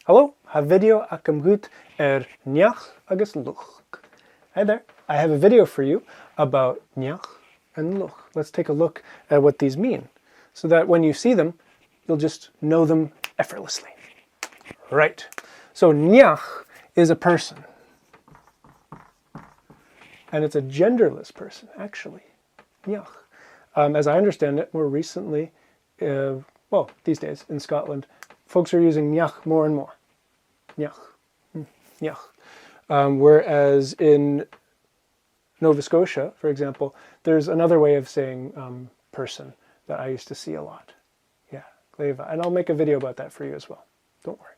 Hello, ha video acum gut Neach agus Luchd. Hi there, I have a video for you about Neach and Luchd. Let's take a look at what these mean, so that when you see them, you'll just know them effortlessly. Right, so Neach is a person. And it's a genderless person, actually. Neach. As I understand it, more recently, well, these days in Scotland, folks are using Neach more and more. Neach. Neach. Whereas in Nova Scotia, for example, there's another way of saying person that I used to see a lot. Yeah, Gleva. And I'll make a video about that for you as well. Don't worry.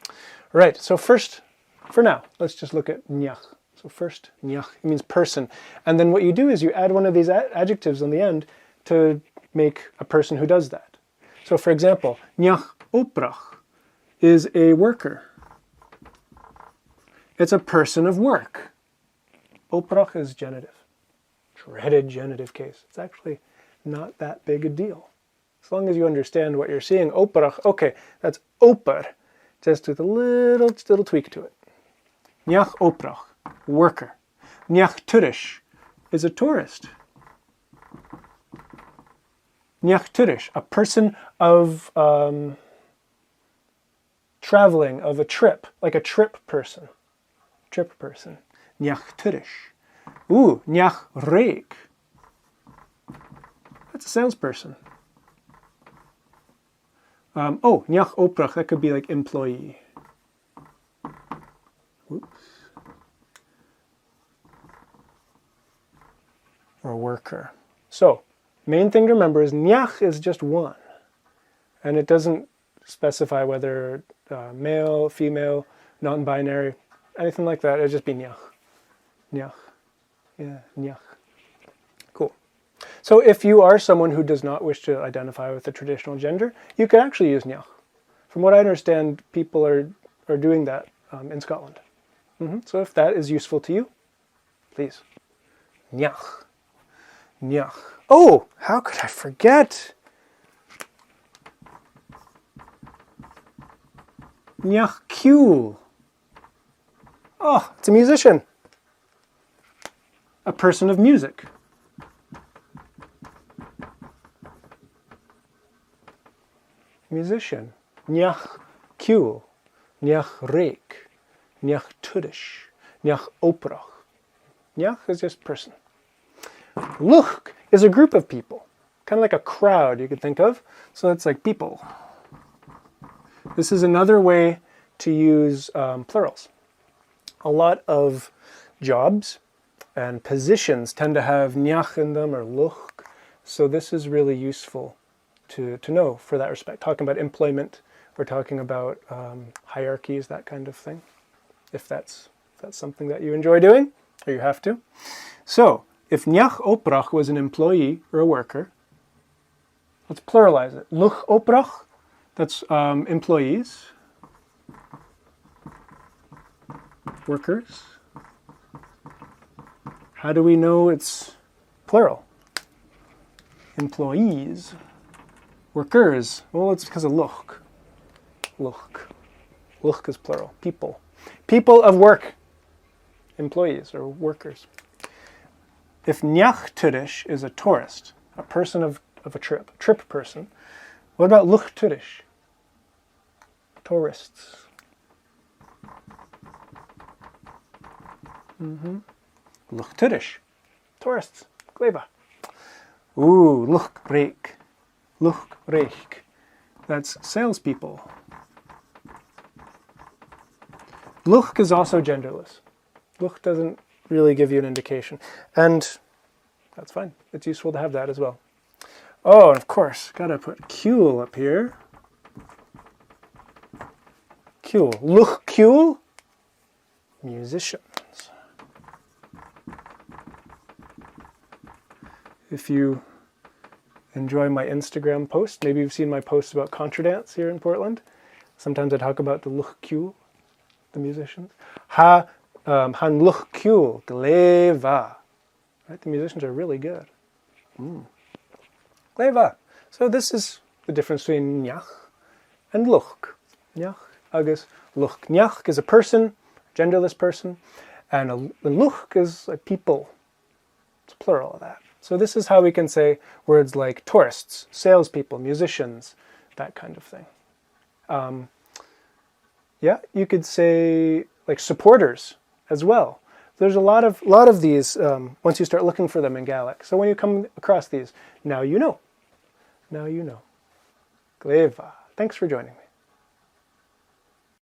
All right, so first, for now, let's just look at Neach. So first, Neach, it means person. And then what you do is you add one of these adjectives on the end to make a person who does that. So for example, Neach oprach is a worker. It's a person of work. Oprach is genitive. Dreaded genitive case. It's actually not that big a deal. As long as you understand what you're seeing, oprach, okay, that's oper, just with a little tweak to it. Neach oprach, worker. Neach tourish is a tourist. Neach tourish, a person of traveling, of a trip, like a trip person. Trip person. Neach tourish. Ooh, neach reik. That's a salesperson. Oh, neach oprach, that could be like employee. Oops. Or worker. So, main thing to remember is Neach is just one. And it doesn't specify whether male, female, non-binary, anything like that. It'd just be Neach. Neach. Yeah, Neach. Cool. So if you are someone who does not wish to identify with the traditional gender, you could actually use Neach. From what I understand, people are doing that in Scotland. So if that is useful to you, please. Neach. Neach. Oh, how could I forget? Neach Ciúil. Oh, it's a musician. A person of music. Musician. Neach Ciúil. Neach reik. Neach tudish. Neach oprach. Neach is just person. Luchd is a group of people, kind of like a crowd you could think of. So it's like people. This is another way to use plurals. A lot of jobs and positions tend to have Neach in them or Luchd. So this is really useful to know for that respect. Talking about employment, we're talking about hierarchies, that kind of thing. If that's something that you enjoy doing, or you have to. So, if Neach oprach was an employee or a worker, let's pluralize it. Luchd oprach, that's employees, workers. How do we know it's plural? Employees, workers. Well, it's because of Luchd. Luchd. Luchd is plural. People. People of work. Employees or workers. If Neach tourish is a tourist, a person of a trip person, what about Luchd tourish? Tourists. Luchd tourish. Tourists. Gleva. Ooh, Luchd reik. Luchd reik. That's salespeople. Luchd is also genderless. Luchd doesn't really give you an indication. And that's fine. It's useful to have that as well. Oh, and of course, gotta put Ciúil up here. Ciúil. Luchd Ciúil. Musicians. If you enjoy my Instagram post, maybe you've seen my posts about contra dance here in Portland. Sometimes I talk about the Luchd Ciúil, the musicians. Han Luchd Ciúil, Gleva. Right? The musicians are really good. Gleva. So this is the difference between Neach and Luchd. Neach agus luchneach is a person, genderless person, and a luch is a people. It's plural of that. So this is how we can say words like tourists, salespeople, musicians, that kind of thing. Yeah, you could say like supporters as well. There's a lot of these once you start looking for them in Gaelic. So when you come across these, now you know. Now you know. Gleva. Thanks for joining me.